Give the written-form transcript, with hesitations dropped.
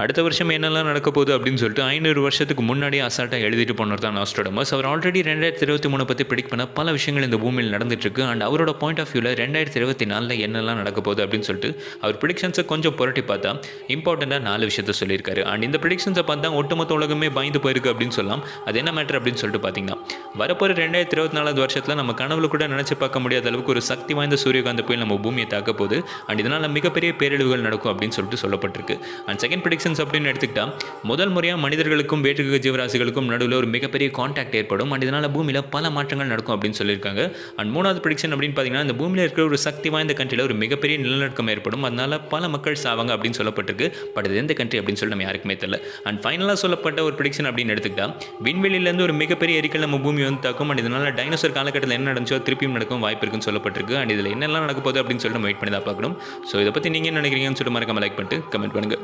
அடுத்த வருஷம் என்னெல்லாம் நடக்க போகுது அப்படின்னு சொல்லிட்டு 500 வருஷத்துக்கு முன்னாடியே அசால்ட்டாக எழுதிட்டு போனவர் தான் நாஸ்ட்ராடமஸ். அவர் ஆல்ரெடி 2023 பற்றி ப்ரிடிக்ட் பண்ண பல விஷயங்கள் இந்த பூமியில் நடந்துட்டுருக்கு. அண்ட் அவரோட பாயிண்ட் ஆஃப் வியூவில் 2024 என்னெல்லாம் நடக்க போகுது அப்படின்னு சொல்லிட்டு அவர் ப்ரிடிக்ஷன்ஸை கொஞ்சம் புரட்டி பார்த்தா இம்பார்ட்டண்ட்டாக 4 விஷயத்த சொல்லியிருக்காரு. அண்ட் இந்த ப்ரிடிக்ஷன்ஸை பார்த்தா ஒட்டுமொத்த உலகமே பயந்து போயிருக்கு அப்படின்னு சொல்லலாம். அது என்ன மேட்டர் அப்படின்னு சொல்லிட்டு பார்த்தீங்கன்னா, வரப்போகிற 2024 வருஷத்தில் நம்ம கனவுல கூட நினச்சி பார்க்க முடியாத அளவுக்கு ஒரு சக்தி வாய்ந்த சூரியகாந்த புயல் நம்ம பூமியை தாக்க போகுது. அண்ட் இதனால் மிகப்பெரிய பேரழிவுகள் நடக்கும் அப்படின்னு சொல்லிட்டு சொல்லப்பட்டிருக்கு. அண்ட் செகண்ட் ப்ரிடிக்ஷன்ஸ் அப்படின்னு எடுத்துக்கிட்டா, முதல் முறையாக மனிதர்களுக்கும் வேற்றுகிரக ஜீவராசிகளுக்கும் நடுவில் ஒரு மிகப்பெரிய கான்டாக்ட் ஏற்படும். அண்ட் இதனால் பூமியில் பல மாற்றங்கள் நடக்கும் அப்படின்னு சொல்லியிருக்காங்க. அண்ட் மூணாவது ப்ரிடிக்ஷன் அப்படின்னு பார்த்தீங்கன்னா, இந்த பூமியில் இருக்கிற ஒரு சக்தி வாய்ந்த கண்ட்ரியில் ஒரு மிகப்பெரிய நிலநடுக்கம் ஏற்படும். அதனால பல மக்கள் சாவாங்க அப்படின்னு சொல்லப்பட்டிருக்கு. பட் இது எந்த கண்ட்ரி அப்படின்னு சொல்லி நம்ம யாருக்குமே தெரியல. அண்ட் ஃபைனலாக சொல்லப்பட்ட ஒரு ப்ரிடிக்ஷன் அப்படின்னு எடுத்துக்கிட்டா, விண்வெளியிலேருந்து ஒரு மிகப்பெரிய எரிக்கல் நம்ம பூமி வந்து தாக்கும். அண்ட் இதனால் டைனோசர் காலகட்டத்தில் என்ன நடந்துச்சோ திருப்பியும் நடக்கும் வாய்ப்பு இருக்குன்னு சொல்லப்பட்டிருக்கு. அண்ட் இதில் என்னெல்லாம் நடக்க போகுது அப்படின்னு சொல்லிட்டு நம்ம வெயிட் பண்ணி தான் பார்க்கணும். ஸோ இதை பற்றி நீங்கள் என்ன நினைக்கிறீங்கன்னு சொல்லிட்டு மறக்காம லைக் பண்ணிட்டு கமெண்ட் பண்ணுங்கள்.